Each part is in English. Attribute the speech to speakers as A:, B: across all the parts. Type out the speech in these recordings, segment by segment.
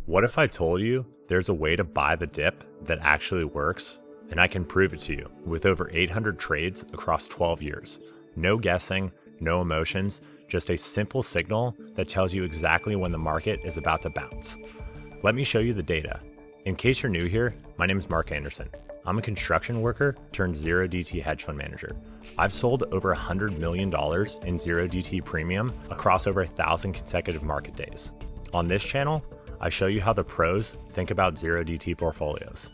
A: What if I told you there's a way to buy the dip that actually works? And I can prove it to you with over 800 trades across 12 years. No guessing, no emotions, just a simple signal that tells you exactly when the market is about to bounce. Let me show you the data. In case you're new here, my name is Mark Anderson. I'm a construction worker turned 0DT hedge fund manager. I've sold over $100 million in 0DT premium across over 1,000 consecutive market days. On this channel, I show you how the pros think about 0DT portfolios.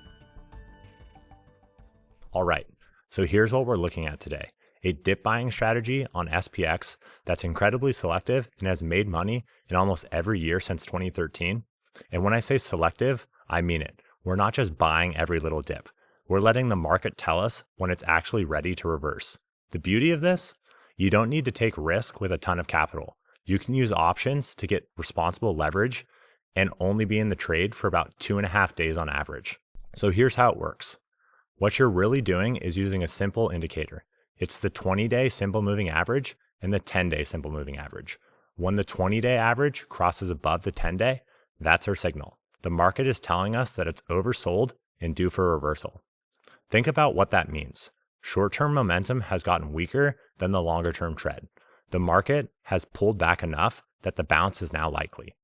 A: All right, so here's what we're looking at today. A dip buying strategy on SPX that's incredibly selective and has made money in almost every year since 2013. And when I say selective, I mean it. We're not just buying every little dip. We're letting the market tell us when it's actually ready to reverse. The beauty of this, you don't need to take risk with a ton of capital. You can use options to get responsible leverage and only be in the trade for about 2.5 days on average. So here's how it works. What you're really doing is using a simple indicator. It's the 20-day simple moving average and the 10-day simple moving average. When the 20-day average crosses above the 10-day, that's our signal. The market is telling us that it's oversold and due for a reversal. Think about what that means. Short-term momentum has gotten weaker than the longer-term trend. The market has pulled back enough that the bounce is now likely.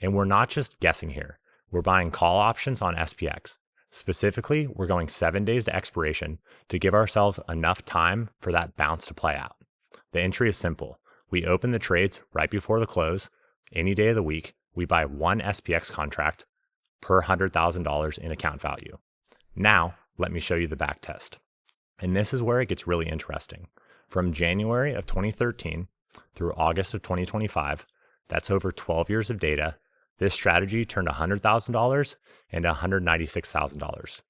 A: And we're not just guessing here. We're buying call options on SPX. Specifically, we're going 7 days to expiration to give ourselves enough time for that bounce to play out. The entry is simple. We open the trades right before the close. Any day of the week, we buy one SPX contract per $100,000 in account value. Now, let me show you the backtest. And this is where it gets really interesting. From January of 2013 through August of 2025, that's over 12 years of data, this strategy turned $100,000 into $196,000.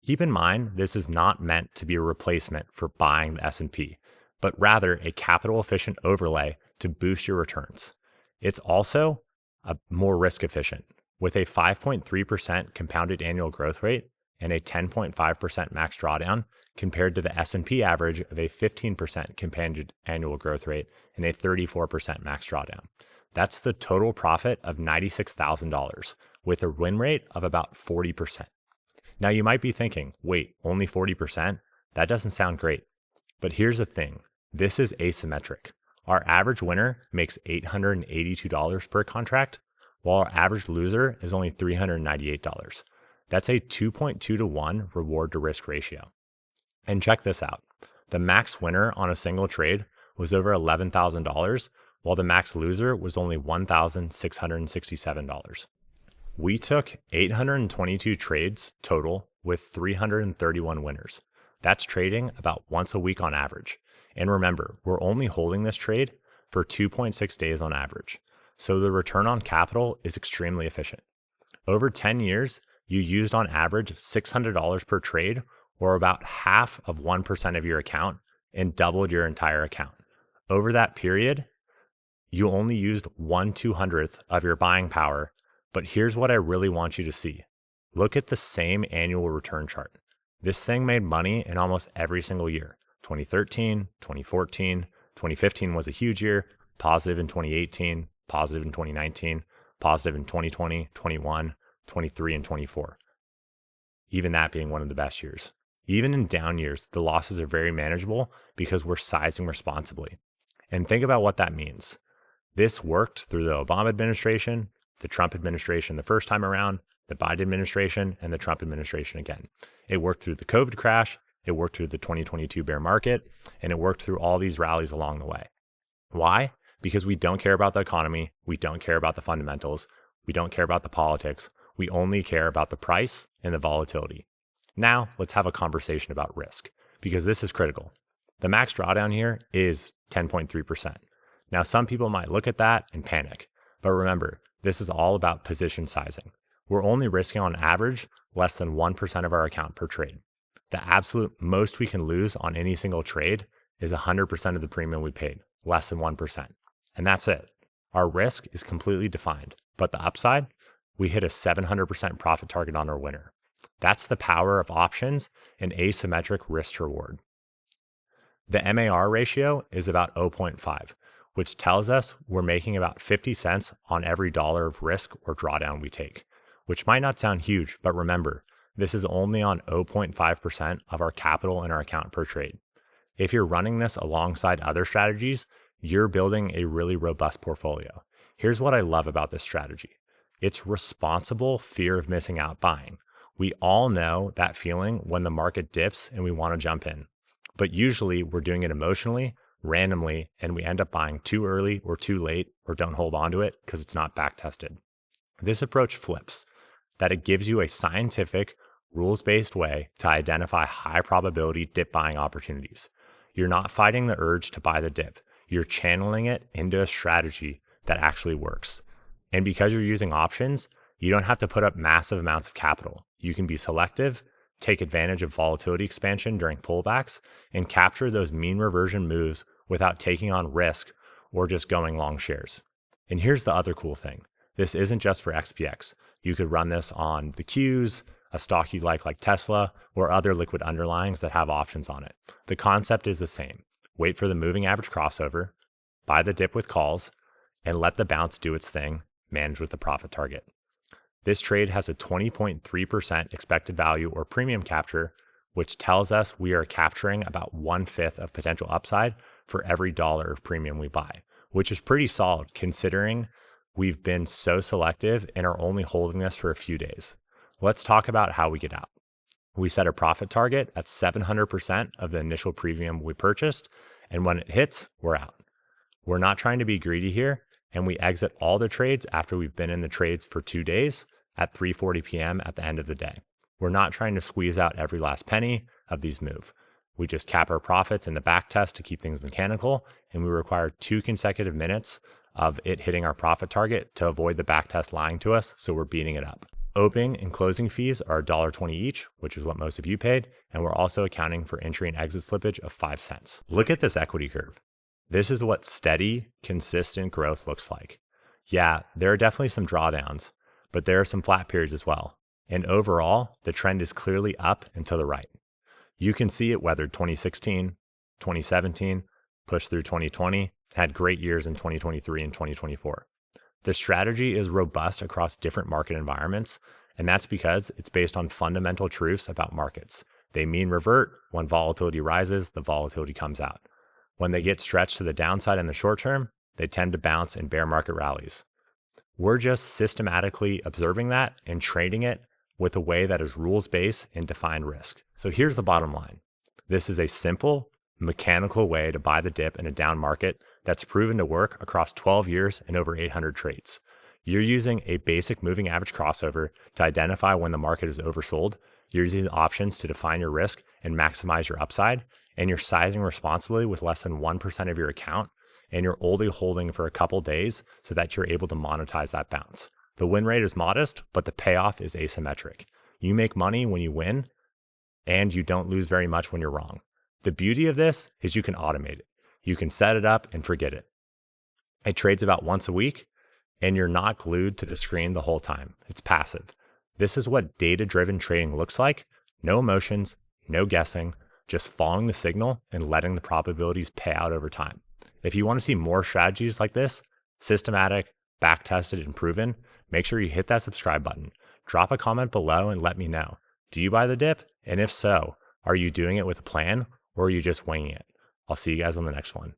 A: Keep in mind, this is not meant to be a replacement for buying the S&P, but rather a capital-efficient overlay to boost your returns. It's also more risk-efficient. With a 5.3% compounded annual growth rate and a 10.5% max drawdown compared to the S&P average of a 15% compounded annual growth rate and a 34% max drawdown. That's the total profit of $96,000 with a win rate of about 40%. Now you might be thinking, wait, only 40%? That doesn't sound great. But here's the thing, this is asymmetric. Our average winner makes $882 per contract, while our average loser is only $398. That's a 2.2 to 1 reward to risk ratio. And check this out. The max winner on a single trade was over $11,000, while the max loser was only $1,667. We took 822 trades total with 331 winners. That's trading about once a week on average. And remember, we're only holding this trade for 2.6 days on average. So the return on capital is extremely efficient. Over 10 years, you used on average $600 per trade, or about half of 1% of your account, and doubled your entire account. Over that period, you only used 1/200th of your buying power, but here's what I really want you to see. Look at the same annual return chart. This thing made money in almost every single year. 2013, 2014, 2015 was a huge year, positive in 2018, positive in 2019, positive in 2020, 21, 23, and 24. Even that being one of the best years. Even in down years, the losses are very manageable because we're sizing responsibly. And think about what that means. This worked through the Obama administration, the Trump administration the first time around, the Biden administration, and the Trump administration again. It worked through the COVID crash, it worked through the 2022 bear market, and it worked through all these rallies along the way. Why? Because we don't care about the economy, we don't care about the fundamentals, we don't care about the politics, we only care about the price and the volatility. Now, let's have a conversation about risk, because this is critical. The max drawdown here is 10.3%. Now, some people might look at that and panic, but remember, this is all about position sizing. We're only risking on average less than 1% of our account per trade. The absolute most we can lose on any single trade is 100% of the premium we paid, less than 1%. And that's it. Our risk is completely defined, but the upside, we hit a 700% profit target on our winner. That's the power of options and asymmetric risk to reward. The MAR ratio is about 0.5, which tells us we're making about 50 cents on every dollar of risk or drawdown we take. which might not sound huge, but remember, this is only on 0.5% of our capital in our account per trade. If you're running this alongside other strategies, you're building a really robust portfolio. Here's what I love about this strategy. It's responsible fear of missing out buying. We all know that feeling when the market dips and we want to jump in. But usually we're doing it emotionally, randomly, and we end up buying too early or too late or don't hold on to it because it's not back tested. This approach flips, that it gives you a scientific, rules-based way to identify high probability dip buying opportunities. You're not fighting the urge to buy the dip. You're channeling it into a strategy that actually works. And because you're using options, you don't have to put up massive amounts of capital. You can be selective, take advantage of volatility expansion during pullbacks, and capture those mean reversion moves without taking on risk or just going long shares. And here's the other cool thing. This isn't just for XPX. You could run this on the Qs, a stock you like Tesla, or other liquid underlyings that have options on it. The concept is the same. Wait for the moving average crossover, buy the dip with calls, and let the bounce do its thing, manage with the profit target. This trade has a 20.3% expected value or premium capture, which tells us we are capturing about 1/5 of potential upside for every dollar of premium we buy, which is pretty solid considering we've been so selective and are only holding this for a few days. Let's talk about how we get out. We set a profit target at 700% of the initial premium we purchased, and when it hits, we're out. We're not trying to be greedy here, and we exit all the trades after we've been in the trades for 2 days at 3:40 p.m. at the end of the day. We're not trying to squeeze out every last penny of these moves. We just cap our profits in the back test to keep things mechanical, and we require 2 consecutive minutes of it hitting our profit target to avoid the back test lying to us, so we're beating it up. Opening and closing fees are $1.20 each, which is what most of you paid, and we're also accounting for entry and exit slippage of 5 cents. Look at this equity curve. This is what steady, consistent growth looks like. Yeah, there are definitely some drawdowns, but there are some flat periods as well. And overall, the trend is clearly up and to the right. You can see it weathered 2016, 2017, pushed through 2020, had great years in 2023 and 2024. The strategy is robust across different market environments, and that's because it's based on fundamental truths about markets. They mean revert. When volatility rises, the volatility comes out. When they get stretched to the downside in the short term, they tend to bounce in bear market rallies. We're just systematically observing that and trading it with a way that is rules-based and defined risk. So here's the bottom line. This is a simple, mechanical way to buy the dip in a down market that's proven to work across 12 years and over 800 trades. You're using a basic moving average crossover to identify when the market is oversold. You're using options to define your risk and maximize your upside, and you're sizing responsibly with less than 1% of your account, and you're only holding for a couple days so that you're able to monetize that bounce. The win rate is modest, but the payoff is asymmetric. You make money when you win, and you don't lose very much when you're wrong. The beauty of this is you can automate it. You can set it up and forget it. It trades about once a week, and you're not glued to the screen the whole time. It's passive. This is what data-driven trading looks like. No emotions, no guessing, just following the signal and letting the probabilities pay out over time. If you want to see more strategies like this, systematic, back-tested, and proven, make sure you hit that subscribe button. Drop a comment below and let me know. Do you buy the dip? And if so, are you doing it with a plan or are you just winging it? I'll see you guys on the next one.